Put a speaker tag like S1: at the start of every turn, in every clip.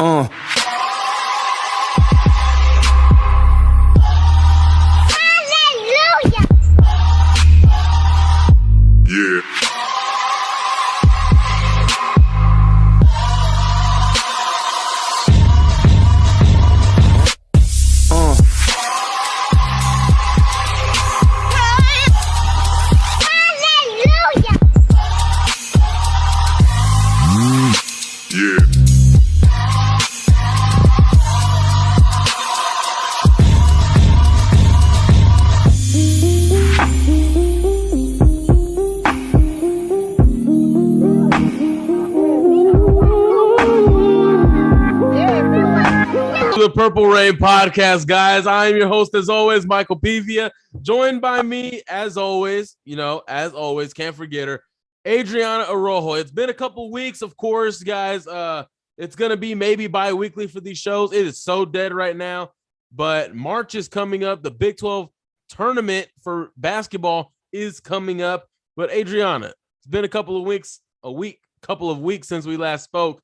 S1: Uh.
S2: Hallelujah.
S1: Yeah.
S2: Hallelujah.
S1: Yeah.
S3: The Purple Rain Podcast, guys. I am your host, as always, Michael Pivia, joined by me, as always, can't forget her, Adriana Arojo. It's been a couple weeks, of course, guys. It's going to be maybe bi-weekly for these shows. It is so dead right now, but March is coming up. The Big 12 tournament for basketball is coming up. But Adriana, it's been a couple of weeks since we last spoke.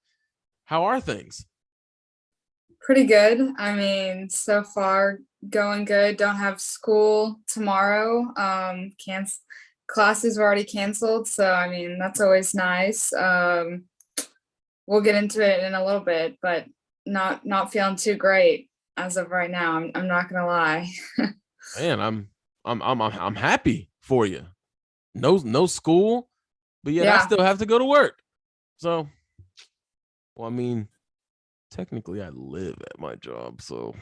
S3: How are things?
S4: Pretty good. I mean, so far going good. Don't have school tomorrow. Classes were already canceled, so I mean that's always nice. We'll get into it in a little bit, but not feeling too great as of right now. I'm not gonna lie.
S3: Man, I'm happy for you. No school, but yet I still have to go to work. So, well, I mean, technically I live at my job, so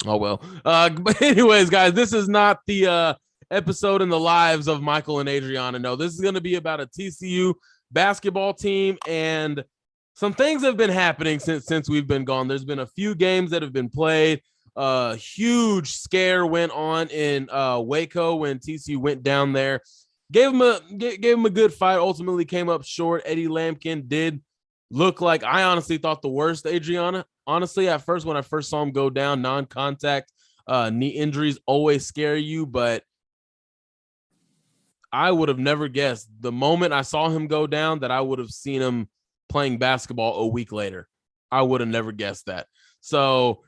S3: oh well. But anyways, guys, this is not the episode in the lives of Michael and Adriana. No, this is going to be about a TCU basketball team, and some things have been happening since we've been gone. There's been a few games that have been played. Huge scare went on in Waco when TCU went down there. Gave him a good fight. Ultimately came up short. Eddie Lampkin did look like, I honestly thought, the worst, Adriana. Honestly, at first, when I first saw him go down, non-contact knee injuries always scare you, but I would have never guessed the moment I saw him go down that I would have seen him playing basketball a week later. I would have never guessed that. So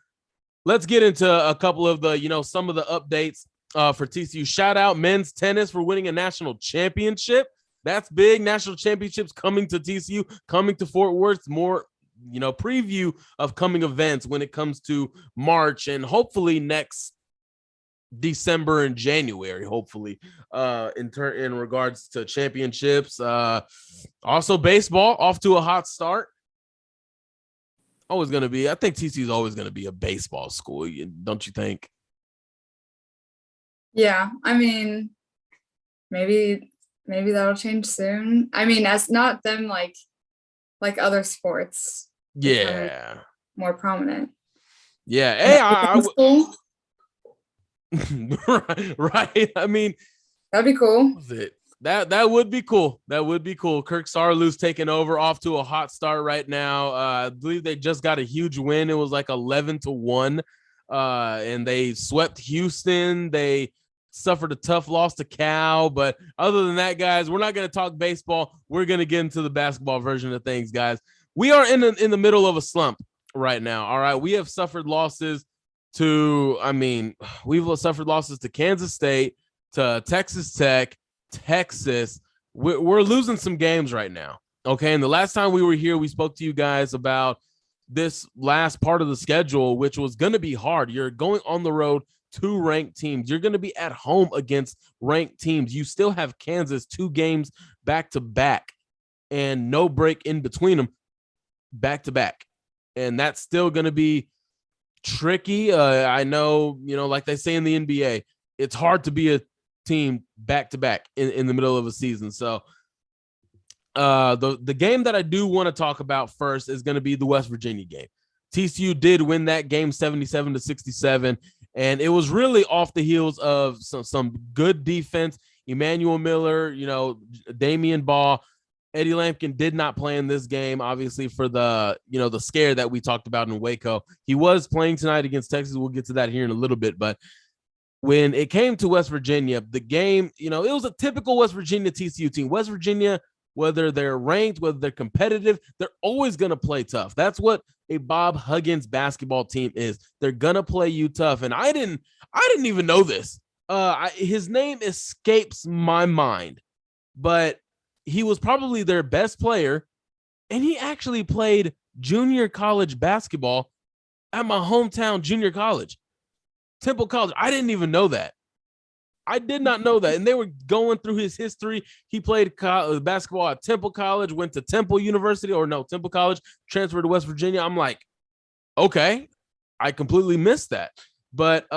S3: let's get into a couple of the, some of the updates for TCU. Shout out men's tennis for winning a national championship. That's big. National championships coming to TCU, coming to Fort Worth. More, preview of coming events when it comes to March and hopefully next December and January, hopefully, in regards to championships. Also baseball off to a hot start. I think TCU is always going to be a baseball school. Don't you think?
S4: Yeah, I mean, maybe that'll change soon. I mean, as not them like other sports.
S3: Yeah.
S4: More prominent.
S3: Yeah. Hey,
S4: school.
S3: right. I mean,
S4: That'd be cool.
S3: That would be cool. That would be cool. Kirk Sarloo's taking over, off to a hot start right now. I believe they just got a huge win. It was like 11-1. And they swept Houston. They suffered a tough loss to Cal, but other than that, guys, we're not going to talk baseball. We're going to get into the basketball version of things, guys. We are in the middle of a slump right now. All right, we have suffered losses to Kansas State, to Texas Tech, Texas. We're losing some games right now. Okay, and the last time we were here, we spoke to you guys about this last part of the schedule, which was going to be hard. You're going on the road to ranked teams. You're going to be at home against ranked teams. You still have Kansas 2 games back to back and no break in between them, back to back. And that's still going to be tricky. I know, like they say in the NBA, it's hard to be a team back to back in the middle of a season. So the game that I do want to talk about first is going to be the West Virginia game. TCU did win that game 77-67. And it was really off the heels of some good defense. Emmanuel Miller, Damian Ball, Eddie Lampkin did not play in this game, obviously, for the scare that we talked about in Waco. He was playing tonight against Texas. We'll get to that here in a little bit. But when it came to West Virginia, the game, it was a typical West Virginia TCU team. West Virginia whether they're ranked, whether they're competitive, they're always going to play tough. That's what a Bob Huggins basketball team is. They're going to play you tough. And I didn't even know this. His name escapes my mind, but he was probably their best player. And he actually played junior college basketball at my hometown junior college, Temple College. I didn't even know that. I did not know that. And they were going through his history. He played basketball at Temple College, went to Temple College, transferred to West Virginia. I'm like, okay, I completely missed that. But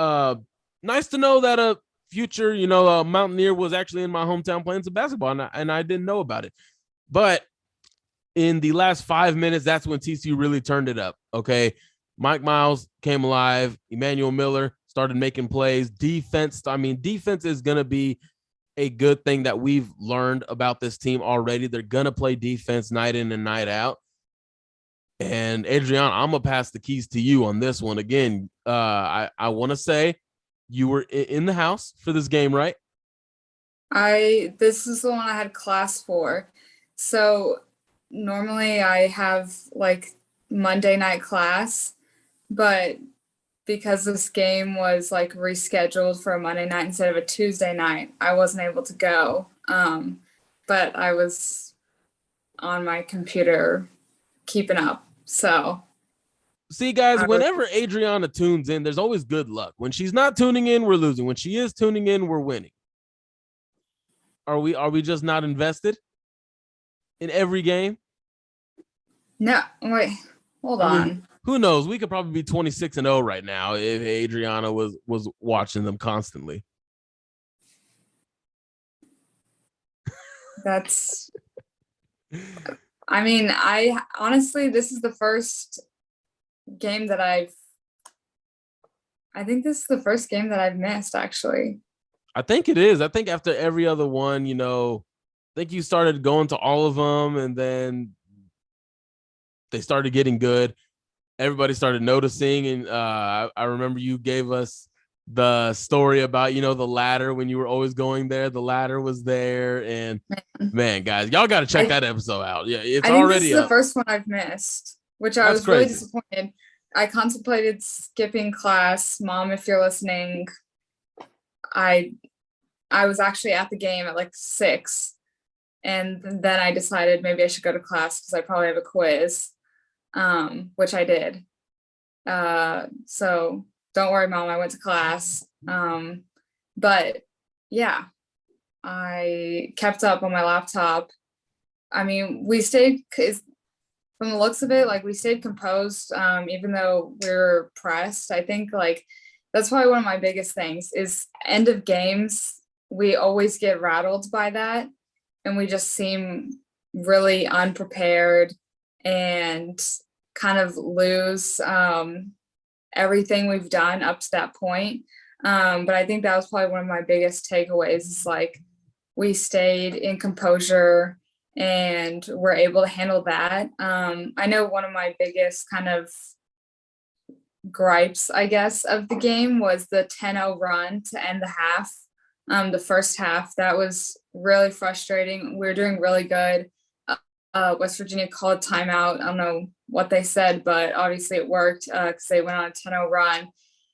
S3: nice to know that a future, Mountaineer was actually in my hometown playing some basketball, and I didn't know about it. But in the last 5 minutes, that's when TCU really turned it up. Okay. Mike Miles came alive. Emmanuel Miller started making plays. Defense is going to be a good thing that we've learned about this team already. They're going to play defense night in and night out. And Adriana, I'm going to pass the keys to you on this one. Again, I want to say you were in the house for this game, right?
S4: This is the one I had class for. So normally I have like Monday night class, but because this game was like rescheduled for a Monday night instead of a Tuesday night, I wasn't able to go. But I was on my computer keeping up. So
S3: see, guys, whenever Adriana tunes in, there's always good luck. When she's not tuning in, we're losing. When she is tuning in, we're winning. Are we just not invested in every game?
S4: No, wait, hold on.
S3: Who knows? We could probably be 26-0 right now if Adriana was watching them constantly.
S4: That's, I honestly, this is the first game that I think this is the first game that I've missed, actually.
S3: I think it is. I think after every other one, I think you started going to all of them, and then they started getting good. Everybody started noticing, and I remember you gave us the story about, the ladder when you were always going there. The ladder was there, and man, guys, y'all got to check that episode out. Yeah, it's already
S4: this is the first one I've missed, which I was really disappointed. I contemplated skipping class. Mom, if you're listening, I was actually at the game at like 6, and then I decided maybe I should go to class because I probably have a quiz, which I did. So don't worry, Mom, I went to class. But yeah, I kept up on my laptop. We stayed, from the looks of it, like we stayed composed, even though we were pressed. I think like that's probably one of my biggest things is end of games. We always get rattled by that, and we just seem really unprepared and kind of lose everything we've done up to that point. But I think that was probably one of my biggest takeaways is like we stayed in composure and we're able to handle that. I know one of my biggest kind of gripes, I guess, of the game was the 10-0 run to end the half. The first half, that was really frustrating. We were doing really good. West Virginia called timeout. I don't know what they said, but obviously it worked because they went on a 10-0 run.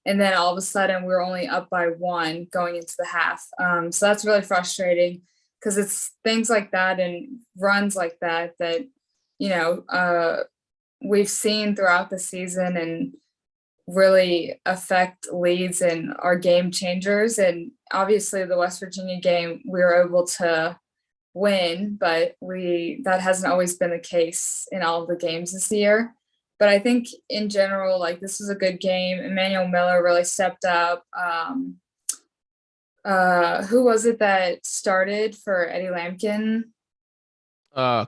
S4: And then all of a sudden we were only up by 1 going into the half. So that's really frustrating because it's things like that and runs like that we've seen throughout the season and really affect leads and are game changers. And obviously the West Virginia game, we were able to win, but that hasn't always been the case in all of the games this year. But I think in general, like this was a good game. Emmanuel Miller really stepped up. Who was it that started for Eddie Lampkin?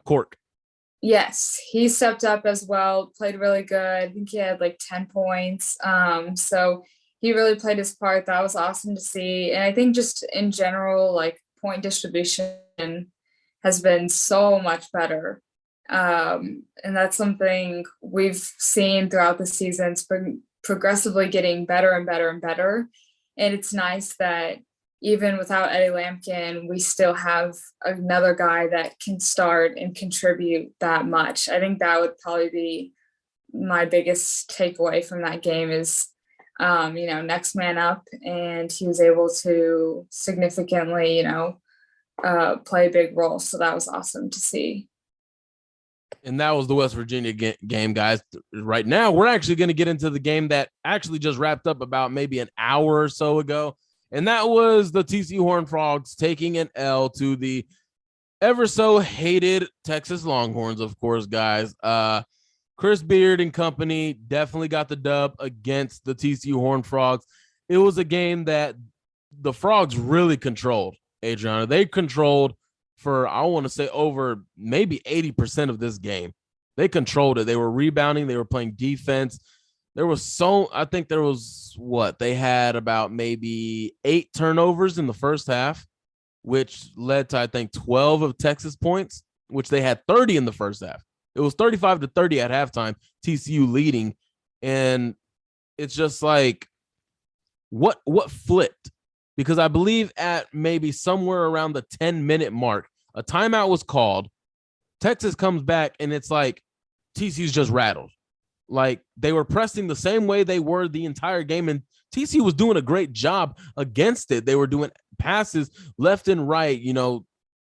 S3: Cork.
S4: Yes, he stepped up as well, played really good. I think he had like 10 points. So he really played his part. That was awesome to see. And I think just in general, like point distribution has been so much better. And that's something we've seen throughout the season. It's been progressively getting better and better and better. And it's nice that even without Eddie Lampkin, we still have another guy that can start and contribute that much. I think that would probably be my biggest takeaway from that game is, next man up, and he was able to significantly, play a big role. So that was awesome to see.
S3: And that was the West Virginia game, guys. Right now, we're actually going to get into the game that actually just wrapped up about maybe an hour or so ago. And that was the TCU Horned Frogs taking an L to the ever so hated Texas Longhorns, of course, guys. Chris Beard and company definitely got the dub against the TCU Horned Frogs. It was a game that the Frogs really controlled, Adriana. They controlled for, I want to say, over maybe 80% of this game. They controlled it. They were rebounding. They were playing defense. They had about maybe 8 turnovers in the first half, which led to, I think, 12 of Texas points, which they had 30 in the first half. It was 35-30 at halftime, TCU leading. And it's just like, what flipped? Because I believe at maybe somewhere around the 10-minute mark, a timeout was called. Texas comes back, and it's like TCU's just rattled. Like, they were pressing the same way they were the entire game, and TCU was doing a great job against it. They were doing passes left and right.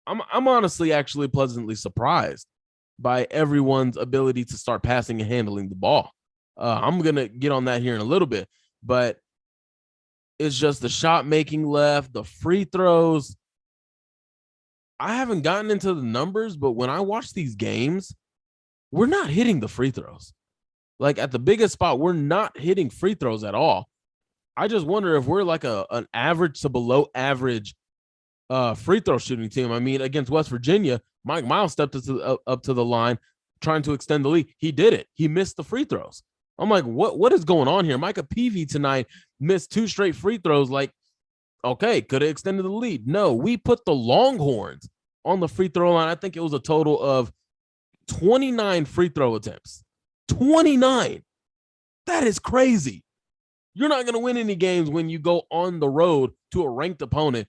S3: I'm honestly actually pleasantly surprised by everyone's ability to start passing and handling the ball. I'm going to get on that here in a little bit, but it's just the shot making left, the free throws. I haven't gotten into the numbers, but when I watch these games, we're not hitting the free throws. Like, at the biggest spot, we're not hitting free throws at all. I just wonder if we're like an average to below average free throw shooting team. I mean, against West Virginia, Mike Miles stepped up to the line trying to extend the lead. He did it. He missed the free throws. I'm like, what is going on here? Micah Peavy tonight missed 2 straight free throws. Like, okay, could have extended the lead. No, we put the Longhorns on the free throw line. I think it was a total of 29 free throw attempts. 29. That is crazy. You're not going to win any games when you go on the road to a ranked opponent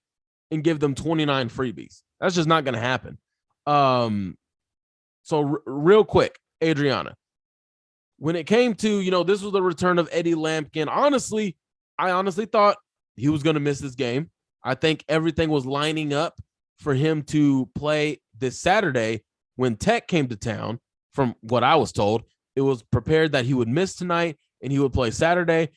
S3: and give them 29 freebies. That's just not going to happen. So real quick, Adriana, when it came to, this was the return of Eddie Lampkin. I honestly thought he was going to miss this game. I think everything was lining up for him to play this Saturday when Tech came to town. From what I was told, it was prepared that he would miss tonight and he would play Saturday.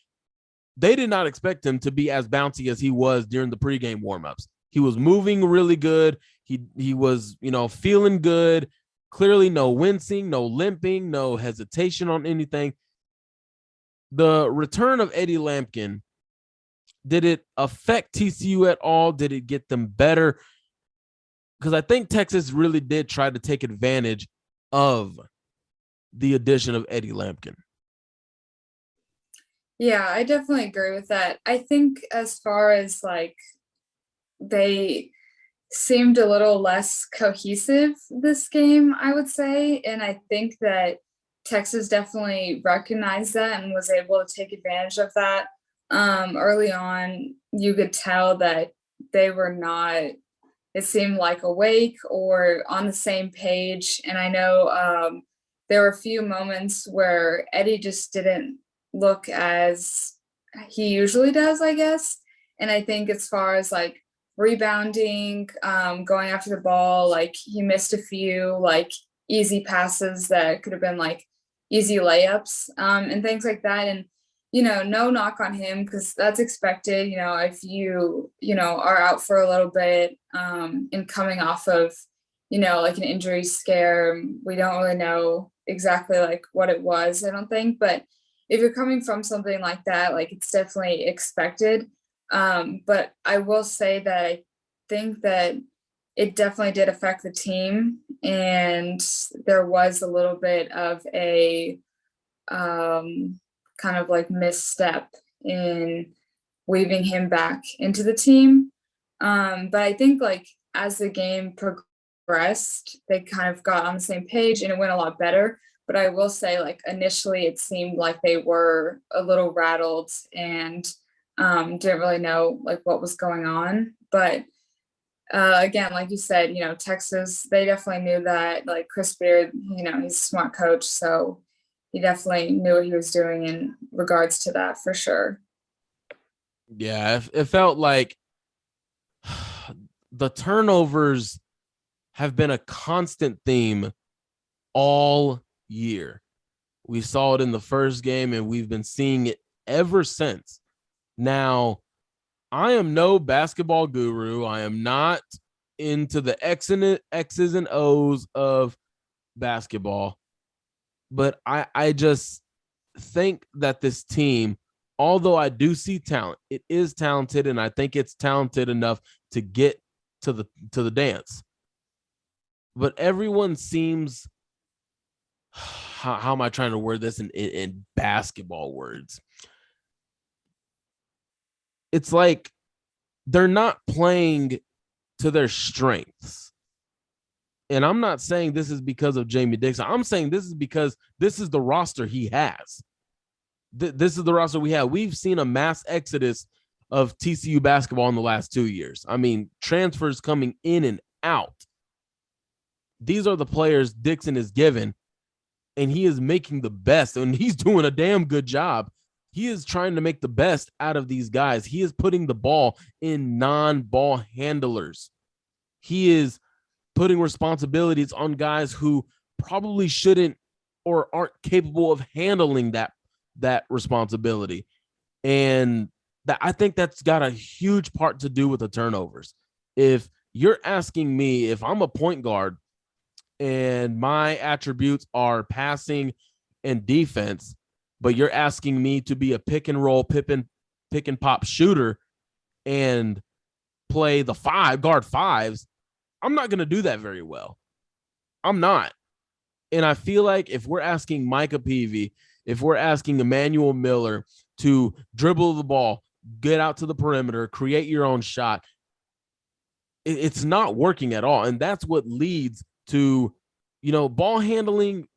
S3: They did not expect him to be as bouncy as he was during the pregame warmups. He was moving really good. He was, feeling good. Clearly no wincing, no limping, no hesitation on anything. The return of Eddie Lampkin, did it affect TCU at all? Did it get them better? Because I think Texas really did try to take advantage of the addition of Eddie Lampkin.
S4: Yeah, I definitely agree with that. I think as far as they seemed a little less cohesive this game, I would say. And I think that Texas definitely recognized that and was able to take advantage of that. Early on, you could tell that they were not, it seemed like, awake or on the same page. And I know there were a few moments where Eddie just didn't look as he usually does, I guess. And I think as far as rebounding, going after the ball, he missed a few easy passes that could have been easy layups, and things like that. And no knock on him, because that's expected. If you are out for a little bit, and coming off of an injury scare, we don't really know exactly what it was, I don't think. But if you're coming from something like that, it's definitely expected. But I will say that I think that it definitely did affect the team, and there was a little bit of a kind of misstep in weaving him back into the team. But I think as the game progressed, they kind of got on the same page and it went a lot better. But I will say initially it seemed like they were a little rattled, and didn't really know like what was going on. But again, like you said, Texas, they definitely knew that, like Chris Beard, he's a smart coach. So he definitely knew what he was doing in regards to that for sure.
S3: Yeah, it felt like the turnovers have been a constant theme all year. We saw it in the first game, and we've been seeing it ever since. Now, I am no basketball guru. I am not into the X's and O's of basketball, but I just think that this team, although I do see talent, it is talented, and I think it's talented enough to get to the dance. But everyone seems, how am I trying to word this in basketball words? It's like they're not playing to their strengths. And I'm not saying this is because of Jamie Dixon. I'm saying this is because this is the roster he has. This is the roster we have. We've seen a mass exodus of TCU basketball in the last 2 years. I mean, transfers coming in and out. These are the players Dixon is given, and he is making the best, and he's doing a damn good job. He is trying to make the best out of these guys. He is putting the ball in non-ball handlers. He is putting responsibilities on guys who probably shouldn't or aren't capable of handling that responsibility. And that, I think that's got a huge part to do with the turnovers. If you're asking me, if I'm a point guard and my attributes are passing and defense, but you're asking me to be a pick and roll, pick and pop shooter and play the guard fives, I'm not going to do that very well. I'm not. And I feel like if we're asking Micah Peavy, if we're asking Emmanuel Miller to dribble the ball, get out to the perimeter, create your own shot, it's not working at all. And that's what leads to, ball handling.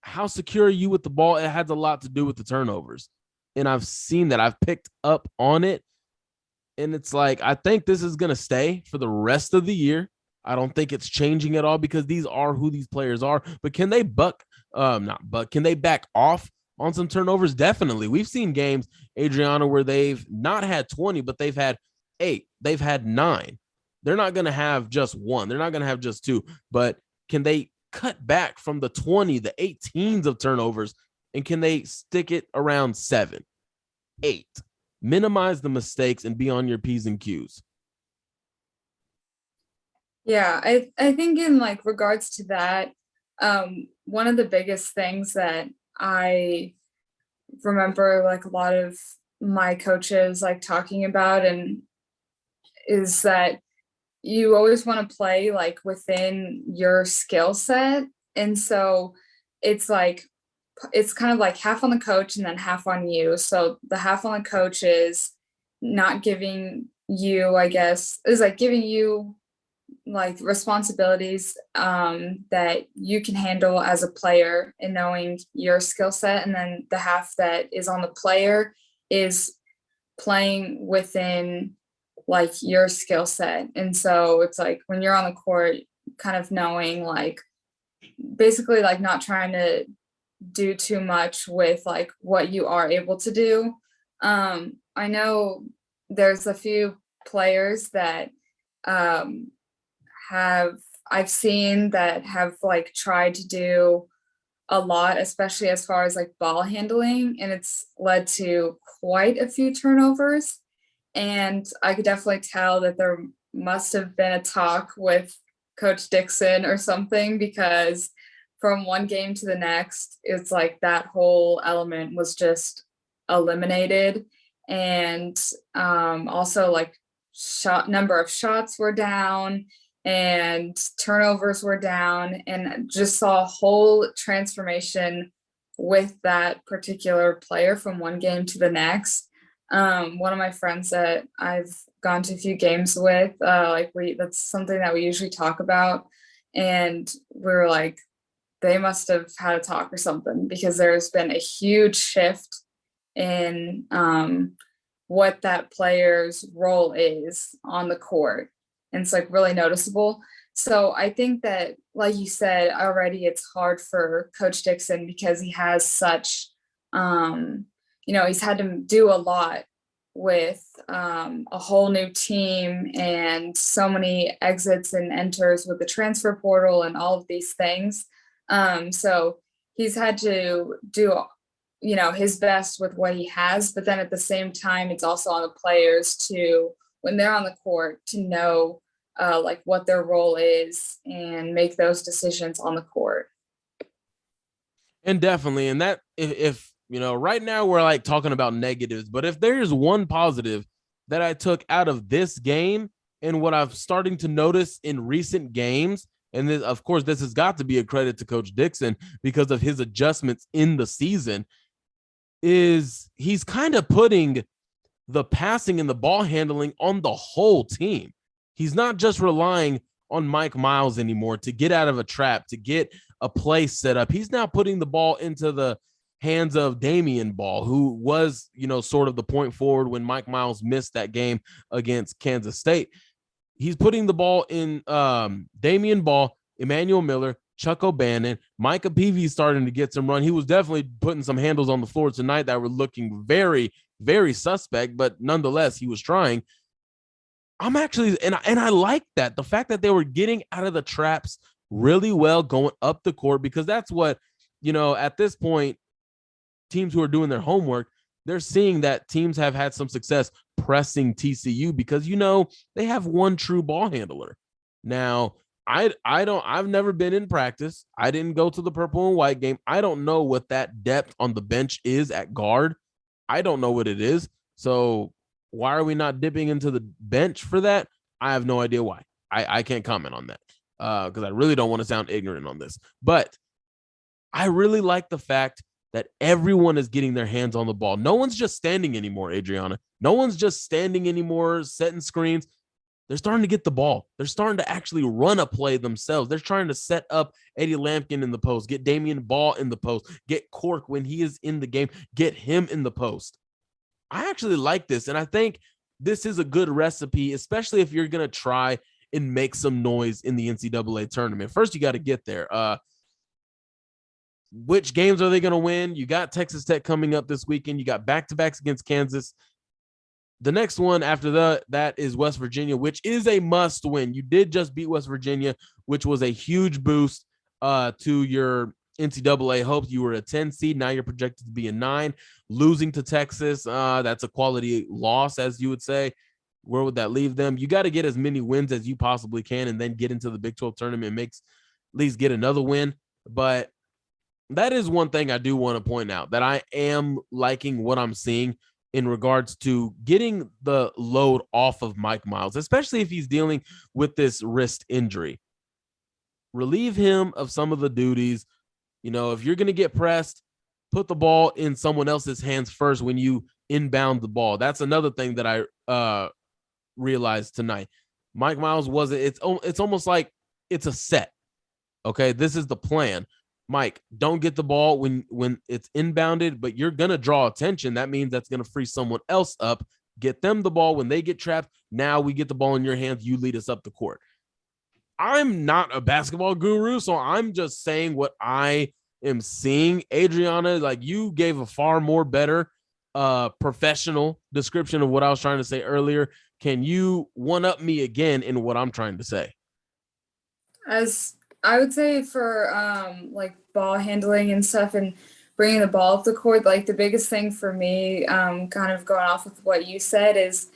S3: How secure are you with the ball? It has a lot to do with the turnovers. And I've seen that. I've picked up on it. And it's like, I think this is going to stay for the rest of the year. I don't think it's changing at all because these are who these players are. But can they can they back off on some turnovers? Definitely. We've seen games, Adriana, where they've not had 20, but they've had 8. They've had 9. They're not going to have just 1. They're not going to have just 2. But can they cut back from the 20, the 18s of turnovers, and can they stick it around 7, 8? Minimize the mistakes and be on your P's and Q's.
S4: Yeah, I think in like regards to that, one of the biggest things that I remember like a lot of my coaches like talking about and is that you always want to play like within your skill set. And so it's like, it's kind of like half on the coach and then half on you. So the half on the coach is not giving you, I guess, is like giving you like responsibilities that you can handle as a player and knowing your skill set. And then the half that is on the player is playing within like your skill set. And so it's like when you're on the court, kind of knowing like basically like not trying to do too much with like what you are able to do. I know there's a few players that I've seen that have like tried to do a lot, especially as far as like ball handling, and it's led to quite a few turnovers. And I could definitely tell that there must have been a talk with Coach Dixon or something, because from one game to the next, it's like that whole element was just eliminated. And also like number of shots were down and turnovers were down, and just saw a whole transformation with that particular player from one game to the next. One of my friends that I've gone to a few games with, that's something that we usually talk about. And we were like, they must have had a talk or something, because there's been a huge shift in what that player's role is on the court. And it's like really noticeable. So I think that, like you said already, it's hard for Coach Dixon because he has such, he's had to do a lot with a whole new team and so many exits and enters with the transfer portal and all of these things. So he's had to do, his best with what he has, but then at the same time, it's also on the players to, when they're on the court, to know like what their role is and make those decisions on the court.
S3: And definitely, and that if right now we're like talking about negatives, but if there's one positive that I took out of this game and what I'm starting to notice in recent games, and this, of course, this has got to be a credit to Coach Dixon because of his adjustments in the season, is he's kind of putting the passing and the ball handling on the whole team. He's not just relying on Mike Miles anymore to get out of a trap, to get a play set up. He's now putting the ball into the hands of Damian Ball, who was, sort of the point forward when Mike Miles missed that game against Kansas State. He's putting the ball in Damian Ball, Emmanuel Miller, Chuck O'Bannon, Micah Peavy starting to get some run. He was definitely putting some handles on the floor tonight that were looking very, very suspect, but nonetheless, he was trying. I'm actually, and I like that. The fact that they were getting out of the traps really well going up the court, because that's what, at this point, teams who are doing their homework, they're seeing that teams have had some success pressing TCU because, they have one true ball handler. Now, I've never been in practice. I didn't go to the purple and white game. I don't know what that depth on the bench is at guard. I don't know what it is. So why are we not dipping into the bench for that? I have no idea why. I can't comment on that because I really don't want to sound ignorant on this. But I really like the fact that everyone is getting their hands on the ball. No one's just standing anymore, Adriana. No one's just standing anymore, setting screens. They're starting to get the ball. They're starting to actually run a play themselves. They're trying to set up Eddie Lampkin in the post, get Damian Ball in the post, get Cork when he is in the game, get him in the post. I actually like this, and I think this is a good recipe, especially if you're going to try and make some noise in the NCAA tournament. First, you got to get there. Which games are they going to win? You got Texas Tech coming up this weekend. You got back-to-backs against Kansas. The next one after that is West Virginia, which is a must win. You did just beat West Virginia, which was a huge boost to your NCAA hopes. You were a 10 seed. Now you're projected to be a 9. Losing to Texas, that's a quality loss, as you would say. Where would that leave them? You got to get as many wins as you possibly can and then get into the Big 12 tournament, at least get another win. But that is one thing I do want to point out, that I am liking what I'm seeing in regards to getting the load off of Mike Miles, especially if he's dealing with this wrist injury. Relieve him of some of the duties. If you're going to get pressed, put the ball in someone else's hands first when you inbound the ball. That's another thing that I realized tonight. Mike Miles it's almost like it's a set. Okay, this is the plan. Mike, don't get the ball when it's inbounded, but you're going to draw attention. That means that's going to free someone else up. Get them the ball when they get trapped. Now we get the ball in your hands. You lead us up the court. I'm not a basketball guru, so I'm just saying what I am seeing. Adriana, like, you gave a far more better professional description of what I was trying to say earlier. Can you one-up me again in what I'm trying to say?
S4: As I would say for like ball handling and stuff and bringing the ball up the court, like the biggest thing for me, kind of going off with what you said, is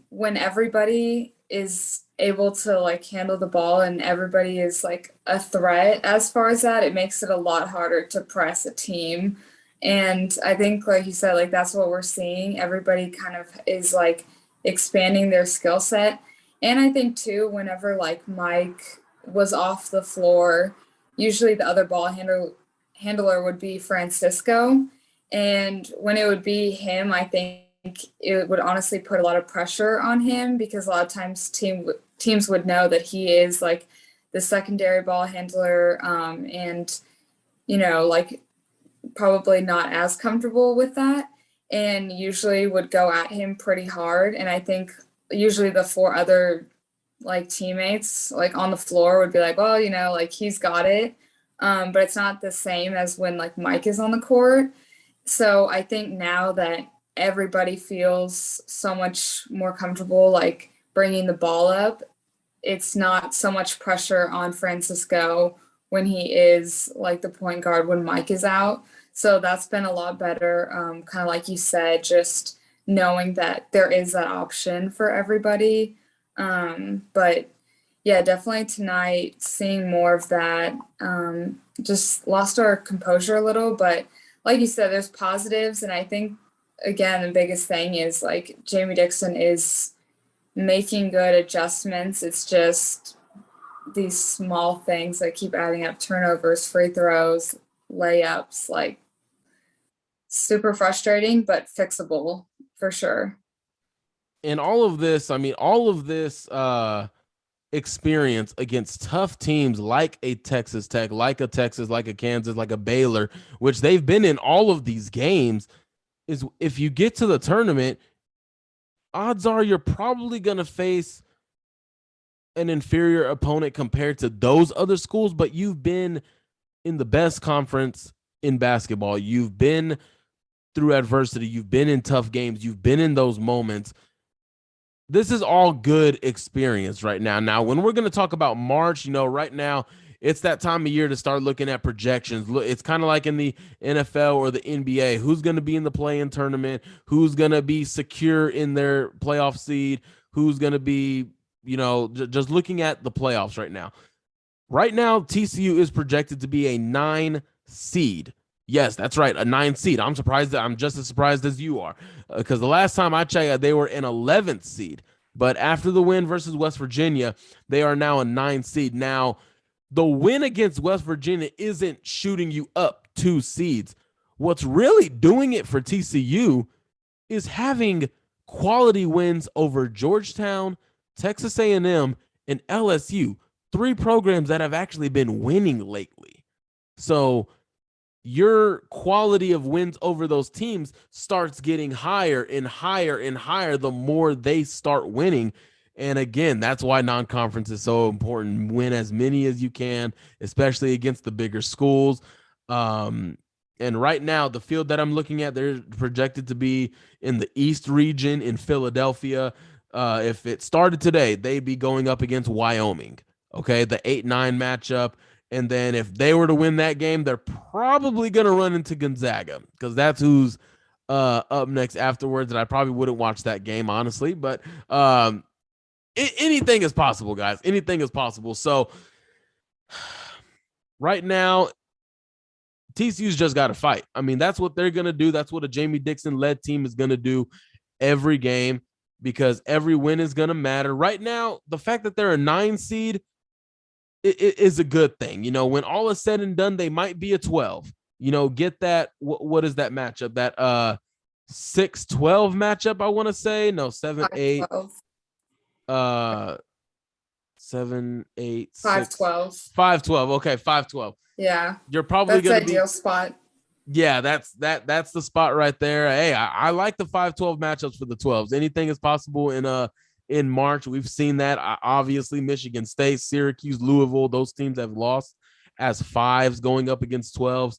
S4: when everybody is able to like handle the ball and everybody is like a threat as far as that, it makes it a lot harder to press a team. And I think, like you said, like that's what we're seeing. Everybody kind of is like expanding their skill set. And I think too, whenever like Mike was off the floor, usually the other ball handler would be Francisco. And when it would be him, I think it would honestly put a lot of pressure on him, because a lot of times teams would know that he is like the secondary ball handler, and like probably not as comfortable with that. and usually would go at him pretty hard. And I think usually the 4 other like teammates like on the floor would be like, well, you know, like he's got it. But it's not the same as when like Mike is on the court. So I think now that everybody feels so much more comfortable like bringing the ball up, it's not so much pressure on Francisco when he is like the point guard when Mike is out. So that's been a lot better. Kind of like you said, just knowing that there is that option for everybody. But yeah, definitely tonight, seeing more of that. Just lost our composure a little, but like you said, there's positives. And I think, again, the biggest thing is like Jamie Dixon is making good adjustments. It's just these small things that keep adding up: turnovers, free throws, layups, like super frustrating, but fixable for sure.
S3: And all of this, I mean, all of this experience against tough teams like a Texas Tech, like a Texas, like a Kansas, like a Baylor, which they've been in all of these games, is if you get to the tournament, odds are you're probably going to face an inferior opponent compared to those other schools, but you've been in the best conference in basketball. You've been through adversity. You've been in tough games. You've been in those moments. This is all good experience right now. Now, when we're going to talk about March, you know, right now, it's that time of year to start looking at projections. It's kind of like in the NFL or the NBA. Who's going to be in the play-in tournament? Who's going to be secure in their playoff seed? Who's going to be, you know, just looking at the playoffs right now. Right now, TCU is projected to be a 9 seed. Yes, that's right, a 9 seed. I'm just as surprised as you are, because the last time I checked, they were an 11th seed. But after the win versus West Virginia, they are now a 9 seed. Now, the win against West Virginia isn't shooting you up 2 seeds. What's really doing it for TCU is having quality wins over Georgetown, Texas A&M, and LSU, 3 programs that have actually been winning lately. So your quality of wins over those teams starts getting higher and higher and higher the more they start winning. And again, that's why non-conference is so important. Win as many as you can, especially against the bigger schools. And right now, the field that I'm looking at, they're projected to be in the East region in Philadelphia. If it started today, they'd be going up against Wyoming. Okay, the 8-9 matchup. And then if they were to win that game, they're probably going to run into Gonzaga, because that's who's up next afterwards. And I probably wouldn't watch that game, honestly. But anything is possible, guys. Anything is possible. So right now, TCU's just got to fight. I mean, that's what they're going to do. That's what a Jamie Dixon-led team is going to do every game, because every win is going to matter. Right now, the fact that they're a 9 seed, it is a good thing. You know, when all is said and done, they might be a 12. You know, get that. What is that matchup? That 6-12 matchup, I want to say. No, 7-8. 7, 8,
S4: 5-12.
S3: 5-12. Okay, 5-12.
S4: Yeah.
S3: You're probably
S4: that's
S3: going to
S4: be ideal spot.
S3: Yeah, that's the spot right there. Hey, I like the 5-12 matchups for the 12s. Anything is possible in March. We've seen that. Obviously, Michigan State, Syracuse, Louisville, those teams have lost as 5s going up against 12s.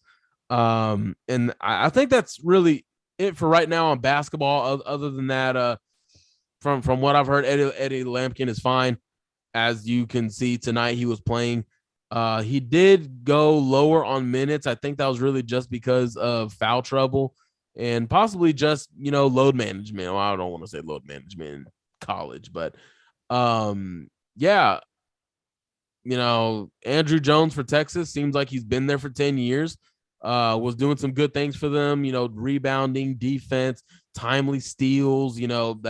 S3: And I think that's really it for right now on basketball. Other than that, from what I've heard, Eddie Lampkin is fine. As you can see tonight, he was playing. He did go lower on minutes. I think that was really just because of foul trouble and possibly just, you know, load management. Well, I don't want to say load management in college, but yeah, you know, Andrew Jones for Texas seems like he's been there for 10 years. Was doing some good things for them, you know, rebounding, defense, timely steals. You know,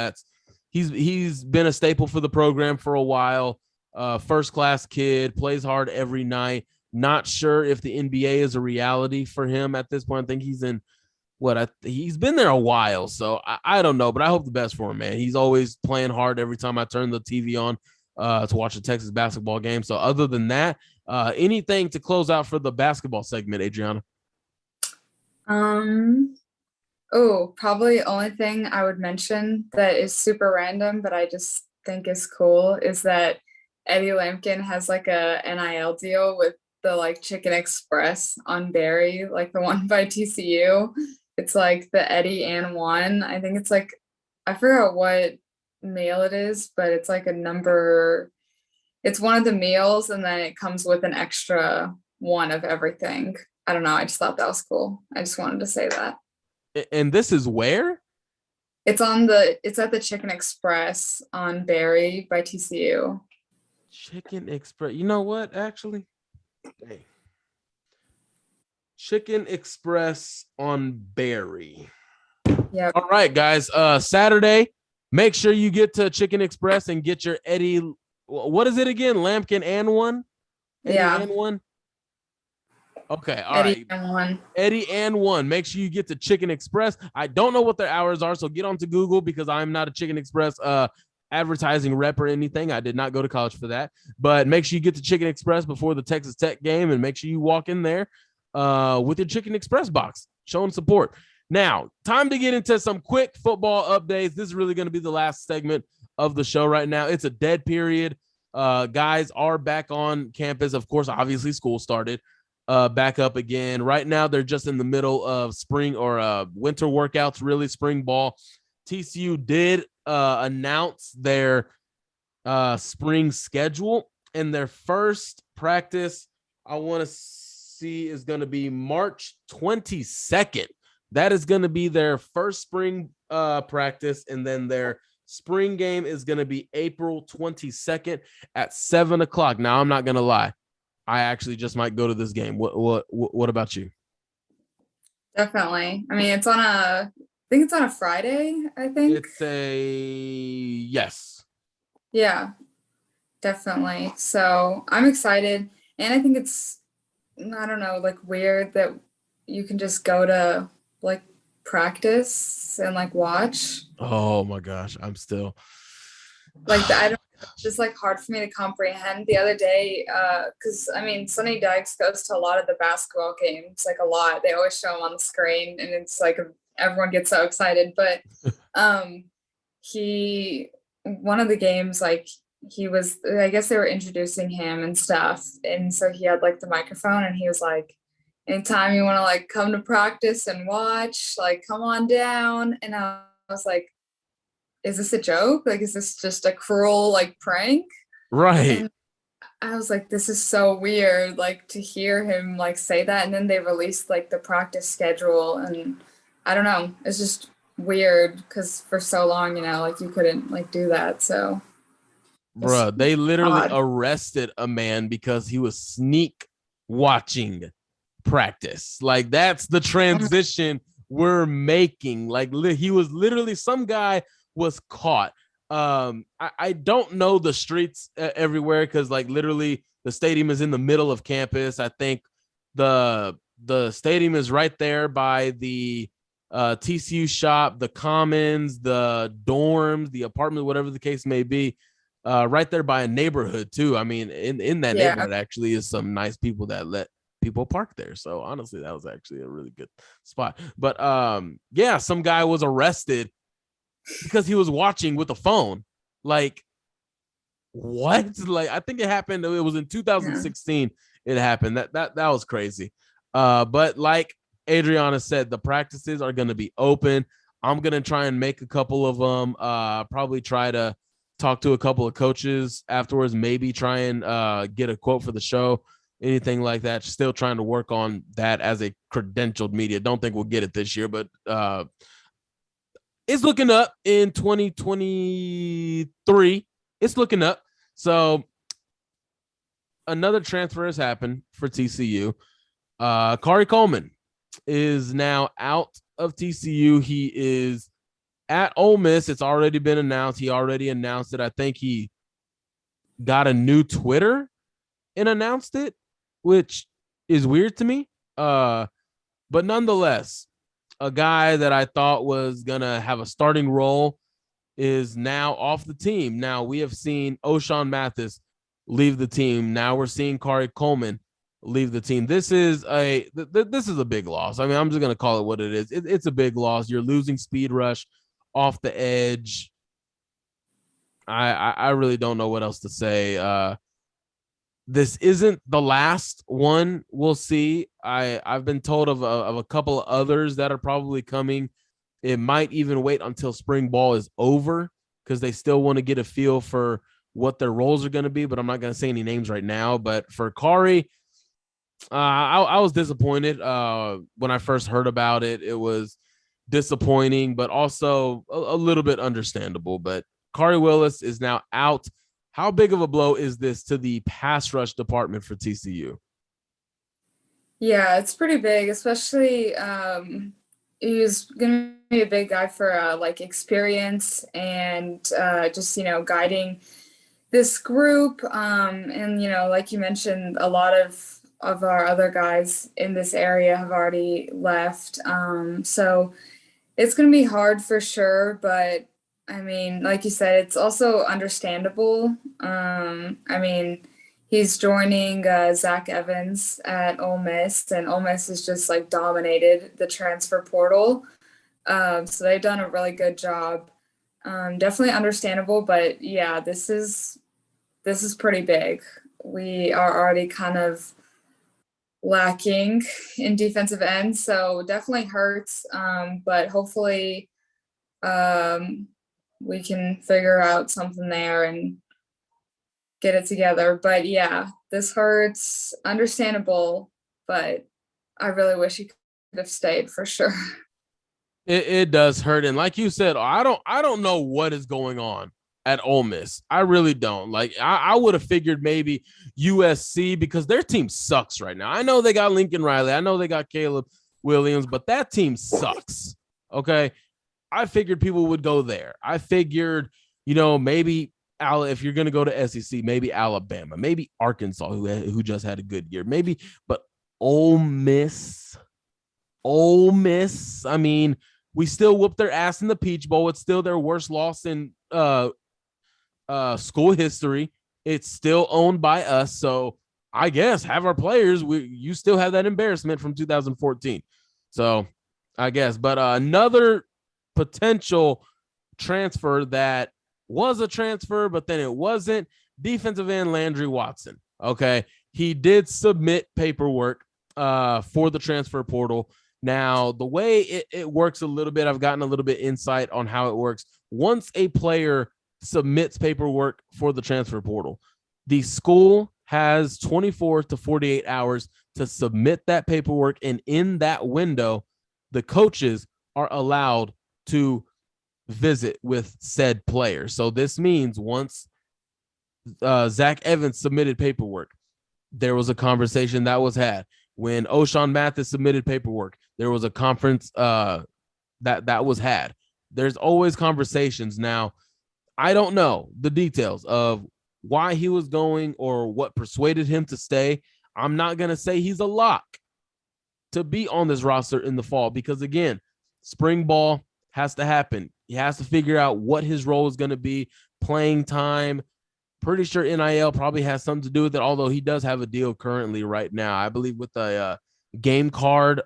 S3: he's been a staple for the program for a while. First class kid, plays hard every night. Not sure if the NBA is a reality for him at this point. I think he's in he's been there a while, so I don't know, but I hope the best for him, man. He's always playing hard every time I turn the TV on to watch a Texas basketball game. So other than that, anything to close out for the basketball segment, Adriana?
S4: Oh, probably only thing I would mention that is super random, but I just think is cool is that Eddie Lampkin has like a NIL deal with the like Chicken Express on Barry, like the one by TCU. It's like the Eddie and one. I think it's like I forgot what meal it is, but it's like a number. It's one of the meals, and then it comes with an extra one of everything. I don't know. I just thought that was cool. I just wanted to say that.
S3: And this is where?
S4: It's at the Chicken Express on Barry by TCU.
S3: Chicken Express. You know what? Actually, hey. Chicken Express on Barry.
S4: Yeah.
S3: All right, guys. Saturday, make sure you get to Chicken Express and get your Eddie. What is it again? Lampkin and one? Eddie and one? Okay, all
S4: Eddie
S3: right.
S4: and one.
S3: Eddie and one. Make sure you get to Chicken Express. I don't know what their hours are, so get onto Google because I'm not a Chicken Express advertising rep or anything. I did not go to college for that. But make sure you get to Chicken Express before the Texas Tech game and make sure you walk in there with your Chicken Express box, showing support. Now, time to get into some quick football updates. This is really going to be the last segment of the show right now. It's a dead period. Guys are back on campus. Of course, obviously school started back up again. Right now, they're just in the middle of spring or winter workouts, really spring ball. TCU did announce their spring schedule, and their first practice, I want to see, is going to be March 22nd. That is going to be their first spring practice, and then their spring game is going to be April 22nd at 7:00. Now, I'm not going to lie. I actually just might go to this game. What about you?
S4: Definitely. I mean, I think it's on a Friday, I think.
S3: It's yes.
S4: Yeah, definitely. So I'm excited. And I think it's, I don't know, like weird that you can just go to like practice and like watch.
S3: Oh my gosh. I'm still
S4: like I don't, it's just like hard for me to comprehend. The other day, because I mean, Sonny Dykes goes to a lot of the basketball games, like a lot. They always show him on the screen, and it's like everyone gets so excited. But he, one of the games, like he was, I guess they were introducing him and stuff, and so he had like the microphone, and he was like, anytime you want to like come to practice and watch, like come on down. And I was like, is this a joke? Like, is this just a cruel like prank?
S3: right.
S4: And I was like, this is so weird, like to hear him like say that. And then they released like the practice schedule, and I don't know, it's just weird because for so long, like you couldn't like do that. So
S3: Bruh, they literally
S4: odd.
S3: arrested a man because he was sneak watching practice. Like, that's the transition we're making. Like, he was literally, some guy was caught. I don't know the streets everywhere because like literally the stadium is in the middle of campus. I think the stadium is right there by the TCU shop, the commons, the dorms, the apartment, whatever the case may be, right there by a neighborhood too. I mean, in that neighborhood actually is some nice people that let people park there. So honestly, that was actually a really good spot. But yeah, some guy was arrested because he was watching with a phone. Like, what? Like, I think it happened. It was in 2016. It happened. That was crazy. But like Adriana said, the practices are going to be open. I'm going to try and make a couple of them. Probably try to talk to a couple of coaches afterwards. Maybe try and get a quote for the show. Anything like that. Still trying to work on that as a credentialed media. Don't think we'll get it this year, but it's looking up in 2023. It's looking up. So another transfer has happened for TCU. Kari Coleman is now out of TCU. He is at Ole Miss. It's already been announced. He already announced it. I think he got a new Twitter and announced it, which is weird to me. But nonetheless, a guy that I thought was going to have a starting role is now off the team. Now, we have seen O'Shawn Mathis leave the team. Now we're seeing Kari Coleman leave the team. This is a big loss. I mean, I'm just gonna call it what it is. It's a big loss. You're losing Speed Rush off the edge. I really don't know what else to say. This isn't the last one we'll see. I've been told of a couple of others that are probably coming. It might even wait until spring ball is over because they still want to get a feel for what their roles are going to be, but I'm not going to say any names right now. But for Kari, I was disappointed when I first heard about it. It was disappointing, but also a little bit understandable. But Kari Willis is now out. How big of a blow is this to the pass rush department for TCU?
S4: Yeah, it's pretty big, especially he's going to be a big guy for like experience and just, guiding this group. And, like you mentioned, a lot of our other guys in this area have already left. So it's going to be hard for sure, but I mean, like you said, it's also understandable. I mean, he's joining Zach Evans at Ole Miss, and Ole Miss has just like dominated the transfer portal. So they've done a really good job. Definitely understandable, but yeah, this is pretty big. We are already kind of lacking in defensive end, so definitely hurts. But hopefully, we can figure out something there and get it together. But yeah, this hurts. Understandable, but I really wish he could have stayed for sure.
S3: It does hurt, and like you said, I don't know what is going on at Ole Miss. I really don't. Like I would have figured maybe USC because their team sucks right now. I know they got Lincoln Riley. I know they got Caleb Williams, but that team sucks. Okay. I figured people would go there. I figured, maybe if you're going to go to SEC, maybe Alabama, maybe Arkansas, who just had a good year, maybe, but Ole Miss. I mean, we still whooped their ass in the Peach Bowl. It's still their worst loss in school history. It's still owned by us. So I guess have our players. You still have that embarrassment from 2014. So I guess, but another potential transfer that was a transfer, but then it wasn't. Defensive end Landry Watson. Okay. He did submit paperwork for the transfer portal. Now, the way it works a little bit, I've gotten a little bit insight on how it works. Once a player submits paperwork for the transfer portal, the school has 24 to 48 hours to submit that paperwork. And in that window, the coaches are allowed to visit with said player. So this means once Zach Evans submitted paperwork, there was a conversation that was had. When O'Shawn Mathis submitted paperwork, there was a conference that was had. There's always conversations. Now, I don't know the details of why he was going or what persuaded him to stay. I'm not going to say he's a lock to be on this roster in the fall because, again, spring ball has to happen. He has to figure out what his role is going to be, playing time. Pretty sure NIL probably has something to do with it, although he does have a deal currently right now, I believe, with a game card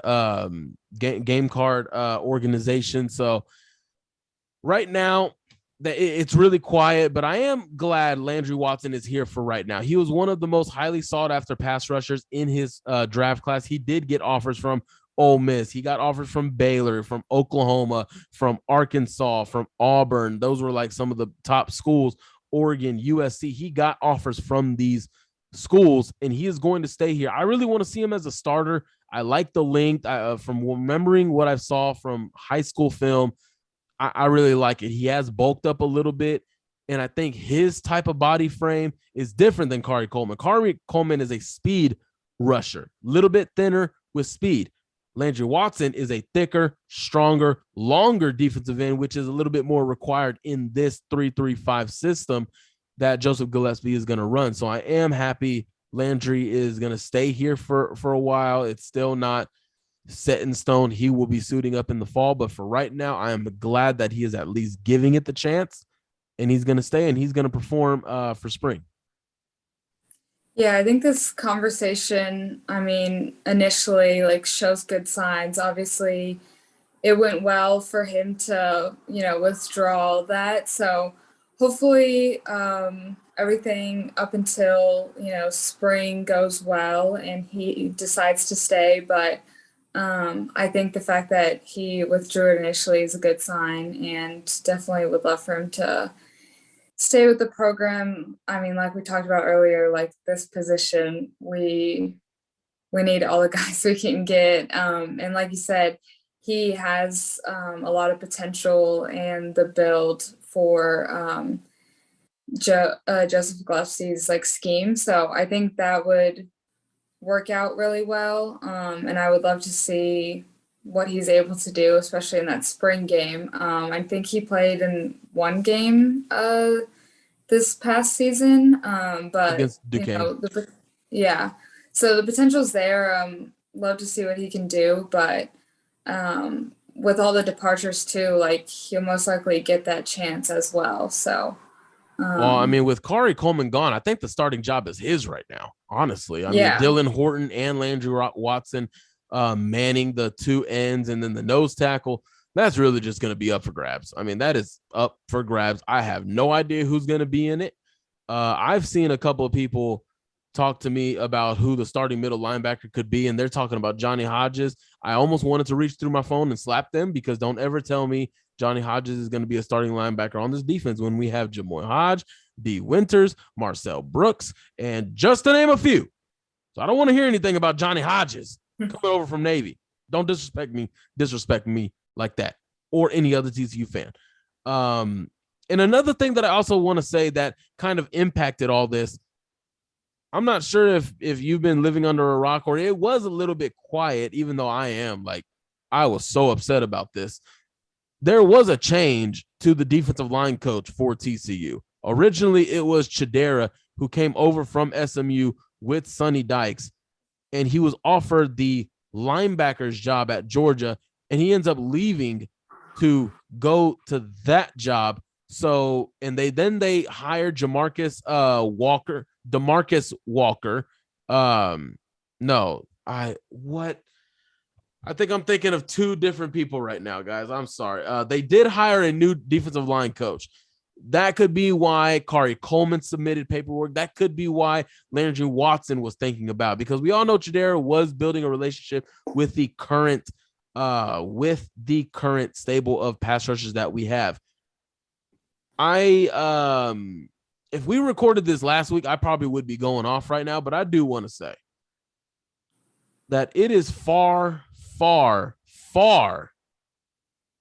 S3: organization. So right now, it's really quiet, but I am glad Landry Watson is here for right now. He was one of the most highly sought after pass rushers in his draft class. He did get offers from Ole Miss. He got offers from Baylor, from Oklahoma, from Arkansas, from Auburn. Those were like some of the top schools. Oregon, USC. He got offers from these schools, and he is going to stay here. I really want to see him as a starter. I like the length. From remembering what I saw from high school film, I really like it. He has bulked up a little bit, and I think his type of body frame is different than Kari Coleman. Kari Coleman is a speed rusher, a little bit thinner with speed. Landry Watson is a thicker, stronger, longer defensive end, which is a little bit more required in this 3-3-5 system that Joseph Gillespie is going to run. So I am happy Landry is going to stay here for a while. It's still not set in stone. He will be suiting up in the fall, but for right now, I am glad that he is at least giving it the chance, and he's going to stay and he's going to perform for spring.
S4: Yeah, I think this conversation, I mean, initially like shows good signs. Obviously, it went well for him to, withdraw all that. So hopefully, everything up until, spring goes well and he decides to stay. But I think the fact that he withdrew it initially is a good sign, and definitely would love for him to stay with the program. I mean, like we talked about earlier, like this position, we need all the guys we can get. And like you said, he has a lot of potential and the build for Joseph Gillespie's like scheme. So I think that would work out really well. And I would love to see what he's able to do, especially in that spring game. I think he played in one game this past season, but
S3: Against Duquesne.
S4: yeah. So the potential's there. Love to see what he can do, but with all the departures too, like he'll most likely get that chance as well. So
S3: well, I mean, with Kari Coleman gone, I think the starting job is his right now. Honestly, I mean, Dylan Horton and Landry Watson manning the two ends, and then the nose tackle. That's really just going to be up for grabs. I mean, that is up for grabs. I have no idea who's going to be in it. I've seen a couple of people talk to me about who the starting middle linebacker could be, and they're talking about Johnny Hodges. I almost wanted to reach through my phone and slap them, because don't ever tell me Johnny Hodges is going to be a starting linebacker on this defense when we have Jamoy Hodge, D. Winters, Marcel Brooks, and just to name a few. So I don't want to hear anything about Johnny Hodges coming over from Navy. Don't disrespect me like that, or any other TCU fan. And another thing that I also want to say that kind of impacted all this, I'm not sure if you've been living under a rock, or it was a little bit quiet, even though I was so upset about this. There was a change to the defensive line coach for TCU. Originally, it was Chidera, who came over from SMU with Sonny Dykes, and he was offered the linebacker's job at Georgia, and he ends up leaving to go to that job. So, and they hired DeMarcus Walker. I think I'm thinking of two different people right now, guys. I'm sorry. They did hire a new defensive line coach. That could be why Kari Coleman submitted paperwork. That could be why Landry Watson was thinking about, because we all know Chidera was building a relationship with the current stable of pass rushers that we have. If we recorded this last week, I probably would be going off right now, but I do want to say that it is far, far, far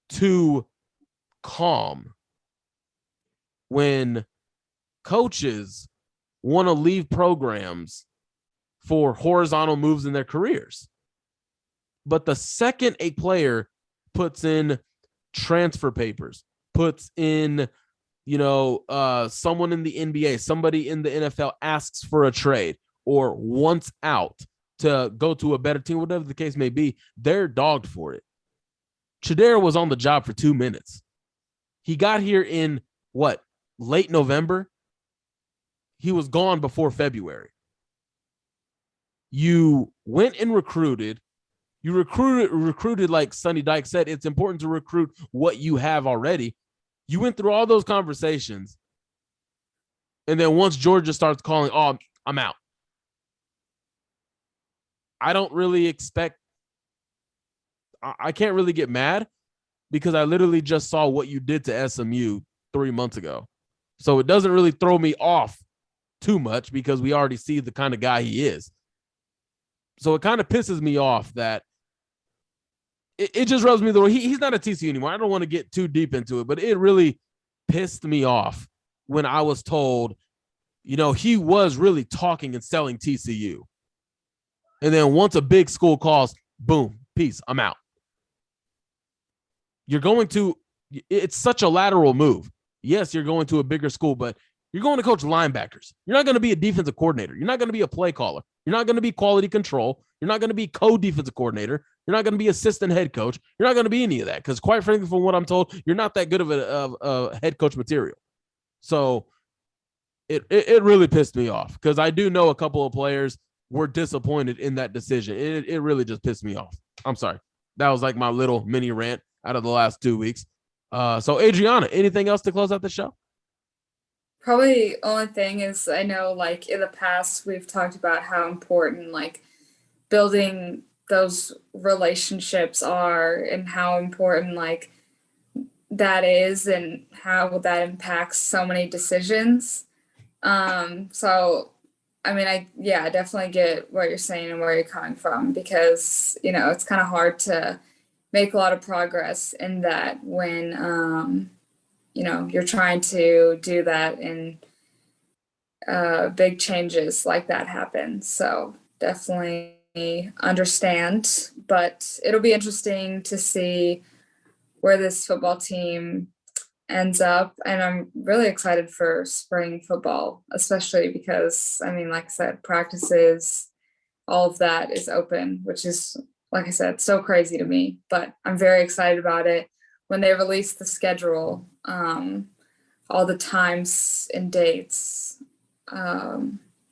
S3: too calm when coaches want to leave programs for horizontal moves in their careers. But the second a player puts in transfer papers, puts in, someone in the NBA, somebody in the NFL asks for a trade or wants out to go to a better team, whatever the case may be, they're dogged for it. Chidera was on the job for 2 minutes. He got here in late November. He was gone before February. You went and recruited. You recruited like Sonny Dyke said, it's important to recruit what you have already. You went through all those conversations. And then once Georgia starts calling, I'm out. I don't really expect, I can't really get mad, because I literally just saw what you did to SMU 3 months ago. So it doesn't really throw me off too much, because we already see the kind of guy he is. So it kind of pisses me off that it just rubs me the way. He's not a TCU anymore. I don't want to get too deep into it, but it really pissed me off when I was told, he was really talking and selling TCU. And then once a big school calls, boom, peace, I'm out. It's such a lateral move. Yes, you're going to a bigger school, but you're going to coach linebackers. You're not going to be a defensive coordinator. You're not going to be a play caller. You're not going to be quality control. You're not going to be co-defensive coordinator. You're not going to be assistant head coach. You're not going to be any of that, because quite frankly, from what I'm told, you're not that good of a head coach material. So it really pissed me off because I do know a couple of players were disappointed in that decision. It really just pissed me off. I'm sorry. That was like my little mini rant out of the last 2 weeks. So Adriana, anything else to close out the show?
S4: Probably only thing is I know like in the past we've talked about how important like building those relationships are and how important like that is and how that impacts so many decisions. So I mean I definitely get what you're saying and where you're coming from because it's kind of hard to make a lot of progress in that when you're trying to do that and big changes like that happen. So definitely understand, but it'll be interesting to see where this football team ends up. And I'm really excited for spring football, especially because, I mean, like I said, practices, all of that is open, which is, like I said, so crazy to me, but I'm very excited about it. When they release the schedule, all the times and dates, I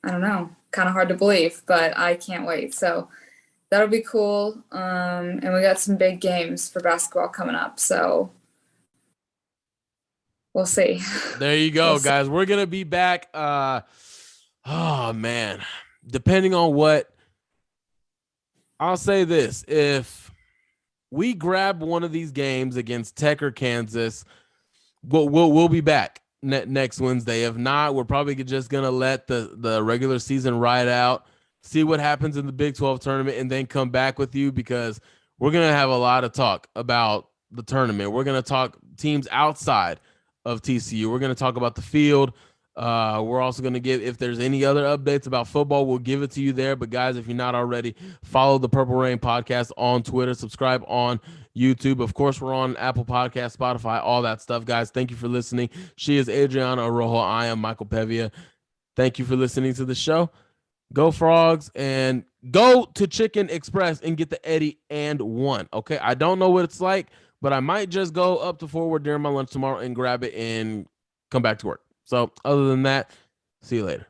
S4: don't know, kind of hard to believe, but I can't wait. So that'll be cool. And we got some big games for basketball coming up. So we'll see.
S3: There you go, guys. We're going to be back. Oh, man. Depending on what, I'll say this. If we grab one of these games against Tech or Kansas, we'll be back next Wednesday. If not, we're probably just going to let the regular season ride out, see what happens in the Big 12 tournament, and then come back with you because we're going to have a lot of talk about the tournament. We're going to talk teams outside of TCU. We're going to talk about the field. We're also going to give, if there's any other updates about football, we'll give it to you there. But guys, if you're not already, follow the Purple Rain podcast on Twitter, subscribe on YouTube. Of course, we're on Apple Podcasts, Spotify, all that stuff. Guys, thank you for listening. She is Adriana Arojo. I am Michael Pevia. Thank you for listening to the show. Go Frogs and go to Chicken Express and get the Eddie and one. Okay, I don't know what it's like, but I might just go up to Forward during my lunch tomorrow and grab it and come back to work. So other than that, see you later.